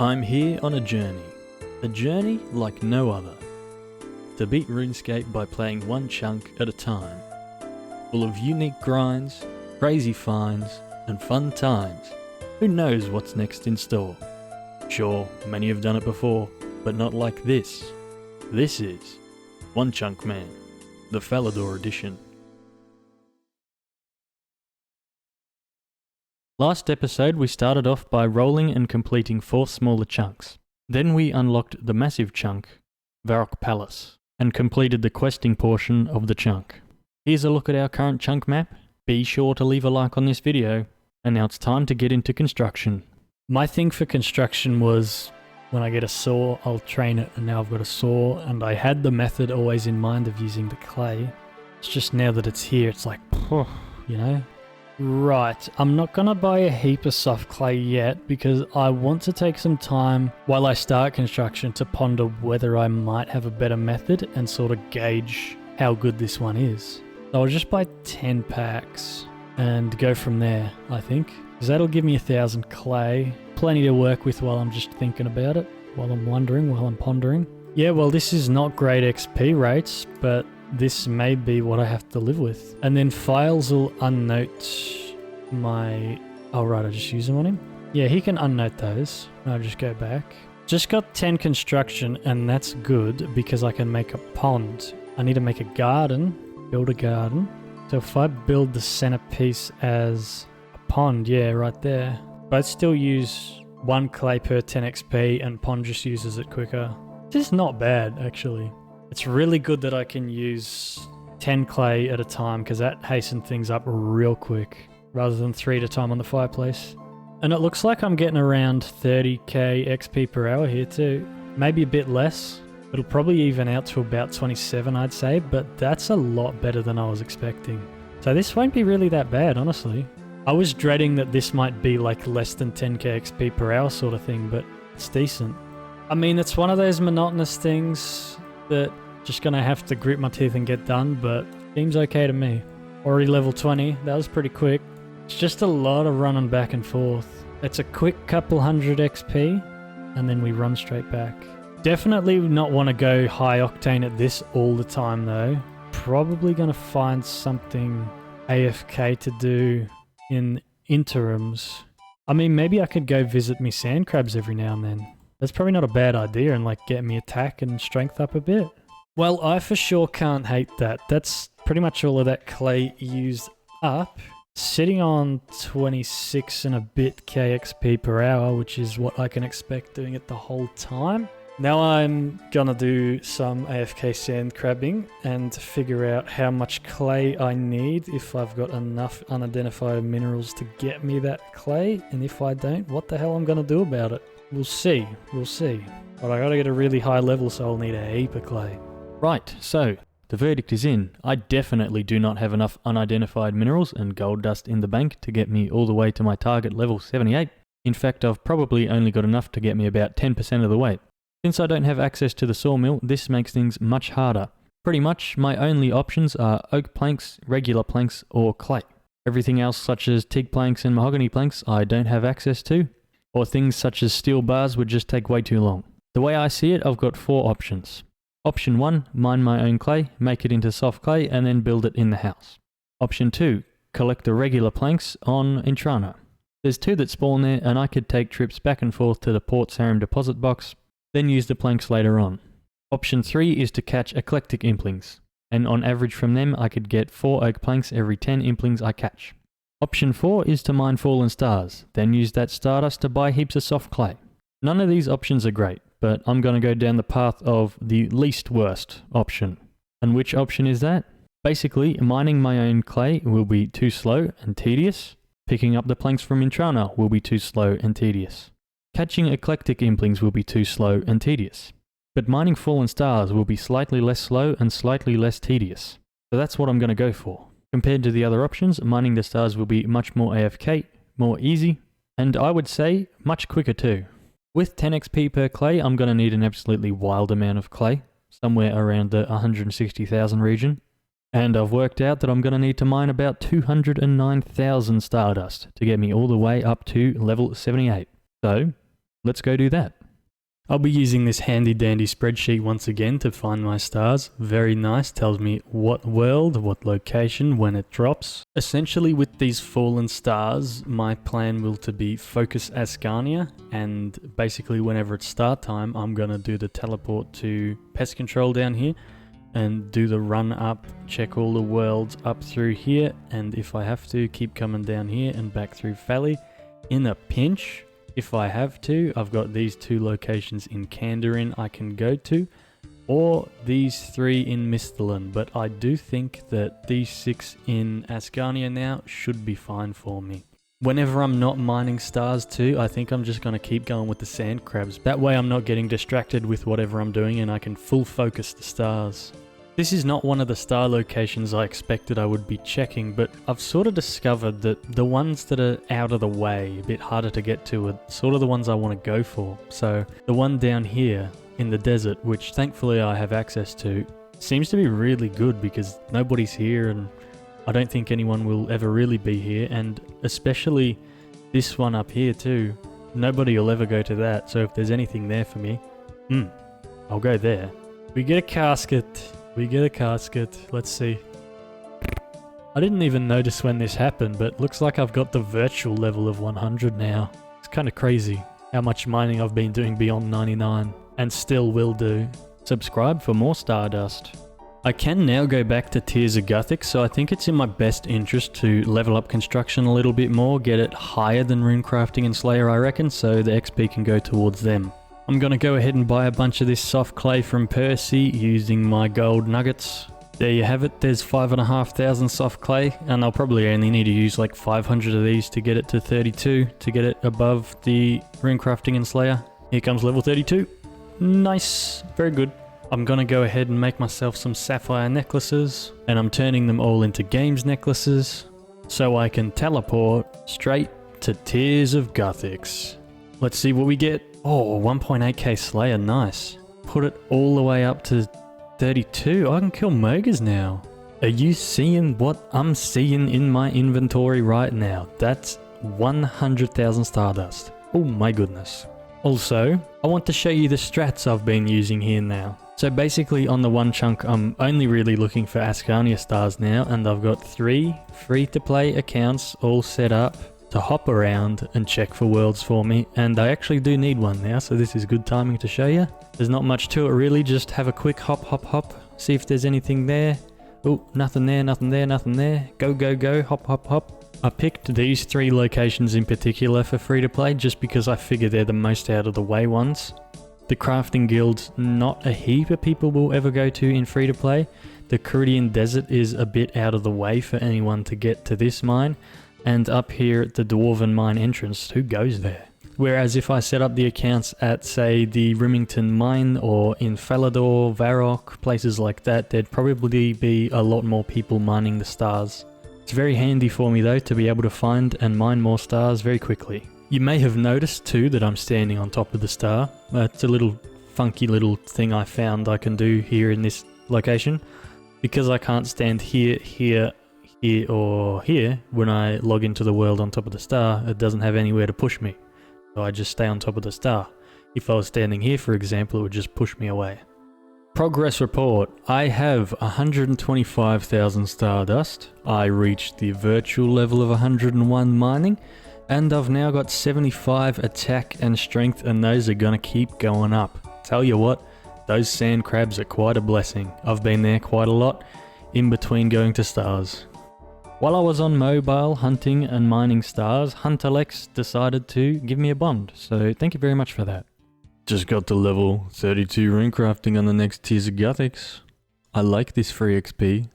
I'm here on a journey like no other, to beat RuneScape by playing one chunk at a time, full of unique grinds, crazy finds, and fun times. Who knows what's next in store? Sure, many have done it before, but not like this. This is One Chunk Man, the Falador edition. Last episode we started off by rolling and completing 4 smaller chunks. Then we unlocked the massive chunk, Varrock Palace, and completed the questing portion of the chunk. Here's a look at our current chunk map. Be sure to leave a like on this video, and now it's time to get into construction. My thing for construction was, when I get a saw, I'll train it, and now I've got a saw, and I had the method always in mind of using the clay. It's just now that it's here, it's like, you know? Right, I'm not gonna buy a heap of soft clay yet because I want to take some time while I start construction to ponder whether I might have a better method and sort of gauge how good this one is. So I'll just buy 10 packs and go from there, I think. Because that'll give me 1,000 clay. Plenty to work with while I'm just thinking about it, while I'm wondering, while I'm pondering. Yeah, well, this is not great XP rates, but this may be what I have to live with. And then files will unnote my... Oh right, I just use them on him? Yeah, he can unnote those. I'll just go back. Just got 10 construction, and that's good because I can make a pond. I need to make a garden, build a garden. So if I build the centerpiece as a pond, yeah, right there. But I'd still use 1 clay per 10 XP, and pond just uses it quicker. This is not bad, actually. It's really good that I can use 10 clay at a time because that hastens things up real quick rather than 3 at a time on the fireplace. And it looks like I'm getting around 30k XP per hour here too. Maybe a bit less. It'll probably even out to about 27, I'd say, but that's a lot better than I was expecting. So this won't be really that bad, honestly. I was dreading that this might be like less than 10k XP per hour sort of thing, but it's decent. I mean, it's one of those monotonous things that just gonna have to grit my teeth and get done, but seems okay to me. Already level 20, that was pretty quick. It's just a lot of running back and forth. It's a quick couple hundred XP, and then we run straight back. Definitely not want to go high octane at this all the time though. Probably gonna find something AFK to do in interims. I mean, maybe I could go visit me sand crabs every now and then. That's probably not a bad idea and like get me attack and strength up a bit. Well, I for sure can't hate that. That's pretty much all of that clay used up. Sitting on 26 and a bit KXP per hour, which is what I can expect doing it the whole time. Now I'm gonna do some AFK sand crabbing and figure out how much clay I need, if I've got enough unidentified minerals to get me that clay, and if I don't, what the hell I'm gonna do about it. We'll see. But I gotta get a really high level, so I'll need a heap of clay. Right, so the verdict is in. I definitely do not have enough unidentified minerals and gold dust in the bank to get me all the way to my target level 78. In fact, I've probably only got enough to get me about 10% of the way. Since I don't have access to the sawmill, this makes things much harder. Pretty much my only options are oak planks, regular planks, or clay. Everything else such as teak planks and mahogany planks I don't have access to, or things such as steel bars would just take way too long. The way I see it, I've got 4 options. Option 1, mine my own clay, make it into soft clay, and then build it in the house. Option 2, collect the regular planks on Intrana. There's 2 that spawn there, and I could take trips back and forth to the Port Sarim deposit box, then use the planks later on. Option 3 is to catch eclectic implings, and on average from them I could get 4 oak planks every 10 implings I catch. Option 4 is to mine fallen stars, then use that stardust to buy heaps of soft clay. None of these options are great, but I'm going to go down the path of the least worst option. And which option is that? Basically, mining my own clay will be too slow and tedious. Picking up the planks from Intrana will be too slow and tedious. Catching eclectic implings will be too slow and tedious. But mining fallen stars will be slightly less slow and slightly less tedious. So that's what I'm going to go for. Compared to the other options, mining the stars will be much more AFK, more easy, and I would say much quicker too. With 10 XP per clay, I'm going to need an absolutely wild amount of clay, somewhere around the 160,000 region. And I've worked out that I'm going to need to mine about 209,000 stardust to get me all the way up to level 78. So, let's go do that. I'll be using this handy dandy spreadsheet once again to find my stars. Very nice, tells me what world, what location, when it drops. Essentially with these fallen stars, my plan will to be focus Ascania, and basically whenever it's start time, I'm gonna do the teleport to pest control down here and do the run up, check all the worlds up through here, and if I have to, keep coming down here and back through Valley. In a pinch, if I have to, I've got these 2 locations in Kandarin I can go to, or these 3 in Misthalin, but I do think that these 6 in Ascania now should be fine for me. Whenever I'm not mining stars too, I think I'm just going to keep going with the sand crabs. That way I'm not getting distracted with whatever I'm doing and I can full focus the stars. This is not one of the star locations I expected I would be checking, but I've sort of discovered that the ones that are out of the way, a bit harder to get to, are sort of the ones I want to go for. So the one down here in the desert, which thankfully I have access to, seems to be really good because nobody's here and I don't think anyone will ever really be here, and especially this one up here too. Nobody will ever go to that, so if there's anything there for me, I'll go there. We get a casket. We get a casket. Let's see. I didn't even notice when this happened, but looks like I've got the virtual level of 100 now. It's kind of crazy how much mining I've been doing beyond 99, and still will do. Subscribe for more Stardust. I can now go back to Tears of Guthix, so I think it's in my best interest to level up construction a little bit more, get it higher than Runecrafting and Slayer I reckon, so the XP can go towards them. I'm going to go ahead and buy a bunch of this soft clay from Percy using my gold nuggets. There you have it, there's 5,500 soft clay, and I'll probably only need to use like 500 of these to get it to 32, to get it above the Runecrafting and Slayer. Here comes level 32. Nice, very good. I'm going to go ahead and make myself some sapphire necklaces, and I'm turning them all into games necklaces, so I can teleport straight to Tears of Guthix. Let's see what we get. Oh, 1.8k Slayer, nice. Put it all the way up to 32. I can kill Mogers now. Are you seeing what I'm seeing in my inventory right now? That's 100,000 Stardust. Oh my goodness. Also, I want to show you the strats I've been using here now. So basically on the one chunk, I'm only really looking for Ascania stars now, and I've got 3 free-to-play accounts all set up to hop around and check for worlds for me, and I actually do need one now, so this is good timing to show you. There's not much to it really, just have a quick hop, see if there's anything there. Oh, nothing there, nothing there, nothing there. Go, go, go, hop. I picked these 3 locations in particular for free to play just because I figure they're the most out of the way ones. The crafting guilds, not a heap of people will ever go to in free to play. The Caridian Desert is a bit out of the way for anyone to get to this mine. And up here at the Dwarven Mine entrance, who goes there? Whereas if I set up the accounts at, say, the Rimington Mine or in Falador, Varrock, places like that, there'd probably be a lot more people mining the stars. It's very handy for me though to be able to find and mine more stars very quickly. You may have noticed too that I'm standing on top of the star. It's a little funky little thing I found I can do here in this location. Because I can't stand here, or here, when I log into the world on top of the star, it doesn't have anywhere to push me. So I just stay on top of the star. If I was standing here, for example, it would just push me away. Progress report. I have 125,000 Stardust. I reached the virtual level of 101 mining. And I've now got 75 attack and strength, and those are gonna keep going up. Tell you what, those sand crabs are quite a blessing. I've been there quite a lot, in between going to stars. While I was on mobile hunting and mining stars, Hunterlex decided to give me a bond, so thank you very much for that. Just got to level 32 Runecrafting on the next Tears of Guthix. I like this free XP.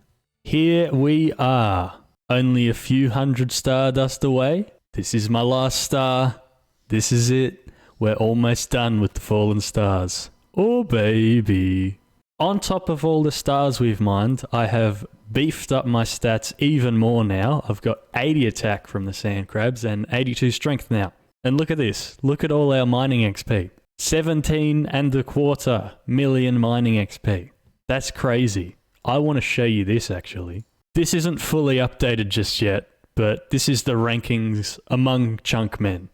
Here we are, only a few hundred Stardust away. This is my last star. This is it. We're almost done with the fallen stars. Oh baby. On top of all the stars we've mined, I have beefed up my stats even more now. I've got 80 attack from the sand crabs and 82 strength now. And look at this. Look at all our mining XP. 17.25 million mining XP. That's crazy. I want to show you this actually. This isn't fully updated just yet, but this is the rankings among chunk men.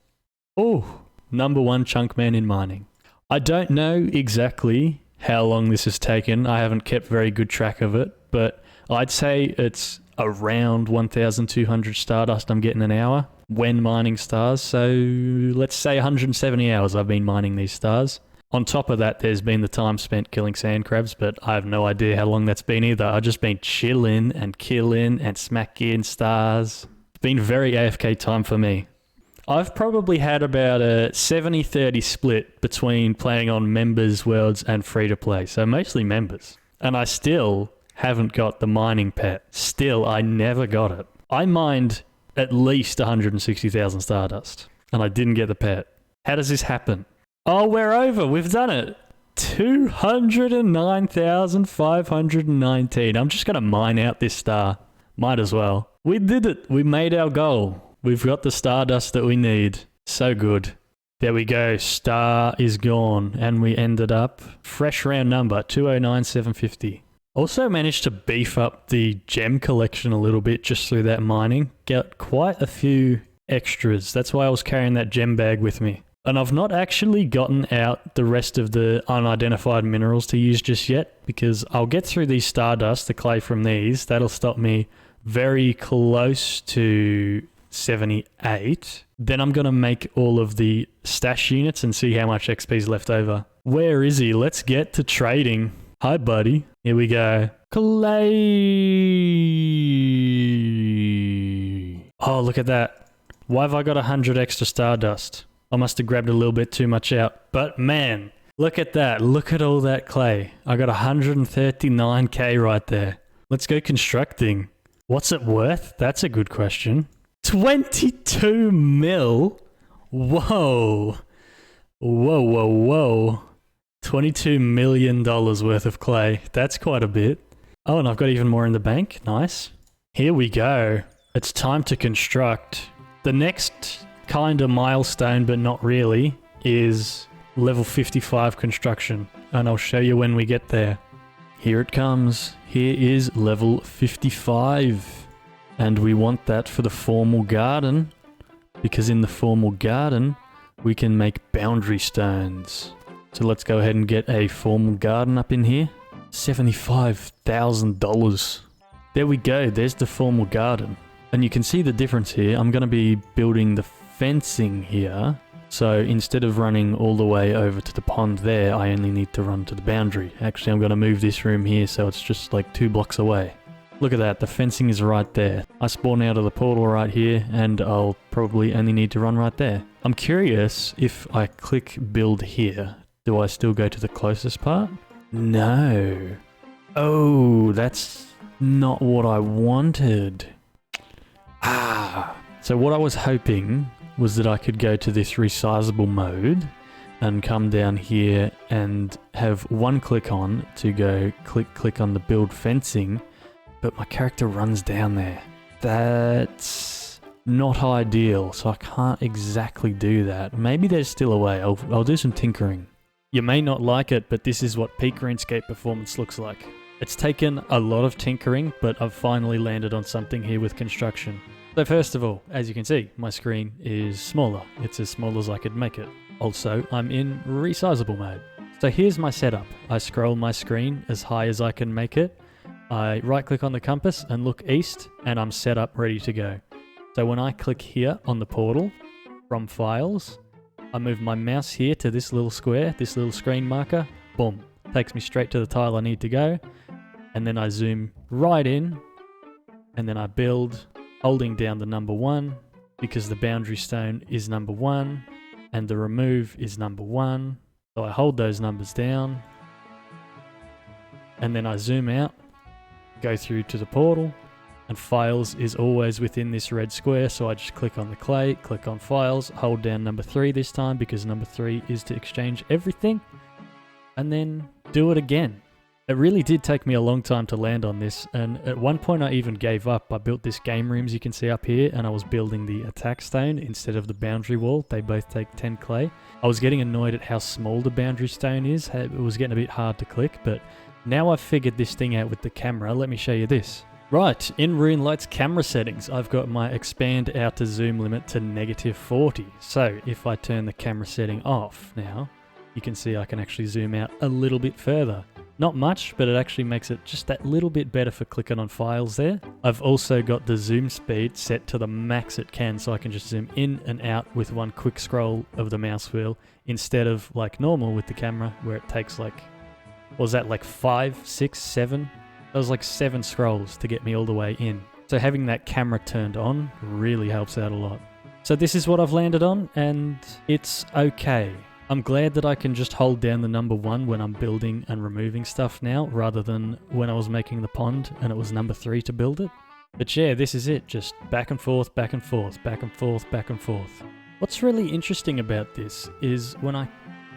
Oh, #1 chunk man in mining. I don't know exactly how long this has taken. I haven't kept very good track of it, but I'd say it's around 1,200 stardust I'm getting an hour when mining stars. So let's say 170 hours I've been mining these stars. On top of that, there's been the time spent killing sand crabs, but I have no idea how long that's been either. I've just been chilling and killing and smacking stars. It's been very AFK time for me. I've probably had about a 70-30 split between playing on members, worlds, and free-to-play, so mostly members. And I still haven't got the mining pet. Still, I never got it. I mined at least 160,000 stardust, and I didn't get the pet. How does this happen? Oh, we're over. We've done it. 209,519. I'm just going to mine out this star. Might as well. We did it. We made our goal. We've got the stardust that we need. So good. There we go. Star is gone. And we ended up fresh round number 209,750. Also managed to beef up the gem collection a little bit just through that mining. Got quite a few extras. That's why I was carrying that gem bag with me. And I've not actually gotten out the rest of the unidentified minerals to use just yet, because I'll get through these stardust, the clay from these. That'll stop me very close to 78. Then I'm going to make all of the stash units and see how much XP is left over. Where is he? Let's get to trading. Hi, buddy. Here we go. Clay. Oh, look at that. Why have I got 100 extra stardust? I must have grabbed a little bit too much out. But man, look at that. Look at all that clay. I got 139k right there. Let's go constructing. What's it worth? That's a good question. 22 mil? Whoa. Whoa, whoa, whoa. $22 million worth of clay. That's quite a bit. Oh, and I've got even more in the bank. Nice. Here we go. It's time to construct. The next kind of milestone, but not really, is level 55 construction, and I'll show you when we get there. Here it comes. Here is level 55, and we want that for the formal garden, because in the formal garden we can make boundary stones. So let's go ahead and get a formal garden up in here. $75,000. There we go. There's the formal garden, and you can see the difference here. I'm going to be building the fencing here, so instead of running all the way over to the pond there, I only need to run to the boundary. Actually, I'm going to move this room here so it's just like 2 blocks away. Look at that, the fencing is right there. I spawn out of the portal right here, and I'll probably only need to run right there. I'm curious, if I click build here, do I still go to the closest part? No. Oh, that's not what I wanted. So what I was hoping was that I could go to this resizable mode and come down here and have one click on to go click on the build fencing, but my character runs down there. That's not ideal, so I can't exactly do that. Maybe there's still a way. I'll do some tinkering. You may not like it, but this is what peak RuneScape performance looks like. It's taken a lot of tinkering, but I've finally landed on something here with construction. So first of all, as you can see, my screen is smaller. It's as small as I could make it. Also, I'm in resizable mode. So here's my setup. I scroll my screen as high as I can make it. I right click on the compass and look east, and I'm set up ready to go. So when I click here on the portal from files, I move my mouse here to this little square, this little screen marker, boom. Takes me straight to the tile I need to go. And then I zoom right in, and then I build, holding down the #1, because the boundary stone is #1, and the remove is #1. So I hold those numbers down, and then I zoom out, go through to the portal, and files is always within this red square, so I just click on the clay, click on files, hold down #3 this time, because #3 is to exchange everything, and then do it again. It really did take me a long time to land on this, and at one point I even gave up. I built this game rooms you can see up here, and I was building the attack stone instead of the boundary wall. They both take 10 clay. I was getting annoyed at how small the boundary stone is. It was getting a bit hard to click, but now I've figured this thing out with the camera. Let me show you this. Right, in RuneLite's camera settings, I've got my expand outer zoom limit to -40. So if I turn the camera setting off now, you can see I can actually zoom out a little bit further. Not much, but it actually makes it just that little bit better for clicking on files there. I've also got the zoom speed set to the max it can, so I can just zoom in and out with one quick scroll of the mouse wheel, instead of like normal with the camera, where it takes like, what was that, like 5, 6, 7? That was like 7 scrolls to get me all the way in. So having that camera turned on really helps out a lot. So this is what I've landed on, and it's okay. I'm glad that I can just hold down the number 1 when I'm building and removing stuff now, rather than when I was making the pond and it was number 3 to build it. But yeah, this is it, just back and forth, back and forth, back and forth, back and forth. What's really interesting about this is when I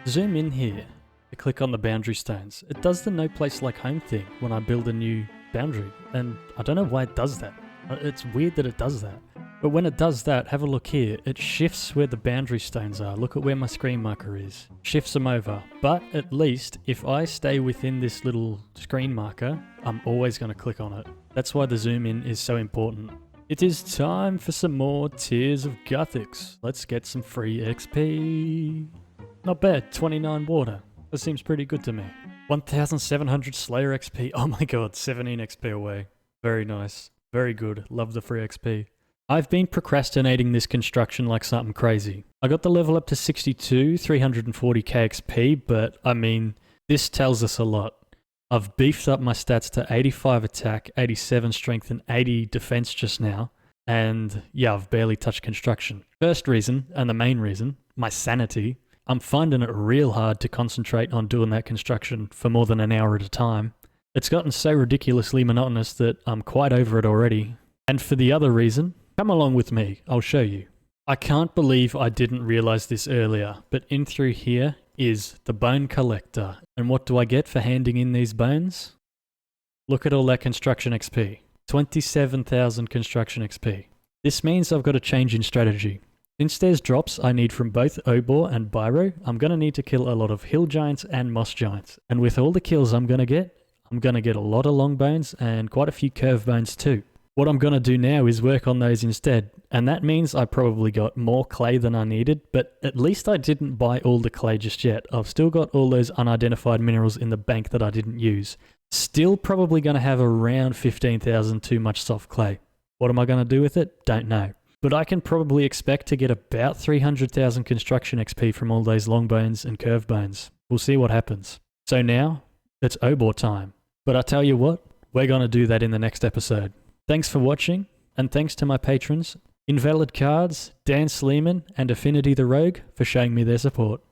zoom in here, to click on the boundary stones, it does the no place like home thing when I build a new boundary, and I don't know why it does that. It's weird that it does that. But when it does that, have a look here, it shifts where the boundary stones are. Look at where my screen marker is. Shifts them over. But at least if I stay within this little screen marker, I'm always going to click on it. That's why the zoom in is so important. It is time for some more Tears of Guthix. Let's get some free XP. Not bad, 29 water. That seems pretty good to me. 1,700 Slayer XP. Oh my god, 17 XP away. Very nice. Very good. Love the free XP. I've been procrastinating this construction like something crazy. I got the level up to 62, 340k XP, but I mean, this tells us a lot. I've beefed up my stats to 85 attack, 87 strength, and 80 defense just now. And yeah, I've barely touched construction. First reason, and the main reason, my sanity. I'm finding it real hard to concentrate on doing that construction for more than an hour at a time. It's gotten so ridiculously monotonous that I'm quite over it already. And for the other reason, come along with me, I'll show you. I can't believe I didn't realize this earlier, but in through here is the bone collector. And what do I get for handing in these bones? Look at all that construction XP. 27,000 construction XP. This means I've got to change in strategy. Since there's drops I need from both Obor and Byro, I'm going to need to kill a lot of hill giants and moss giants. And with all the kills I'm going to get a lot of long bones and quite a few curve bones too. What I'm going to do now is work on those instead. And that means I probably got more clay than I needed, but at least I didn't buy all the clay just yet. I've still got all those unidentified minerals in the bank that I didn't use. Still probably going to have around 15,000 too much soft clay. What am I going to do with it? Don't know. But I can probably expect to get about 300,000 construction XP from all those long bones and curve bones. We'll see what happens. So now, it's Obor time. But I tell you what, we're going to do that in the next episode. Thanks for watching, and thanks to my patrons, Invalid Cards, Dan Sleeman, and Affinity the Rogue for showing me their support.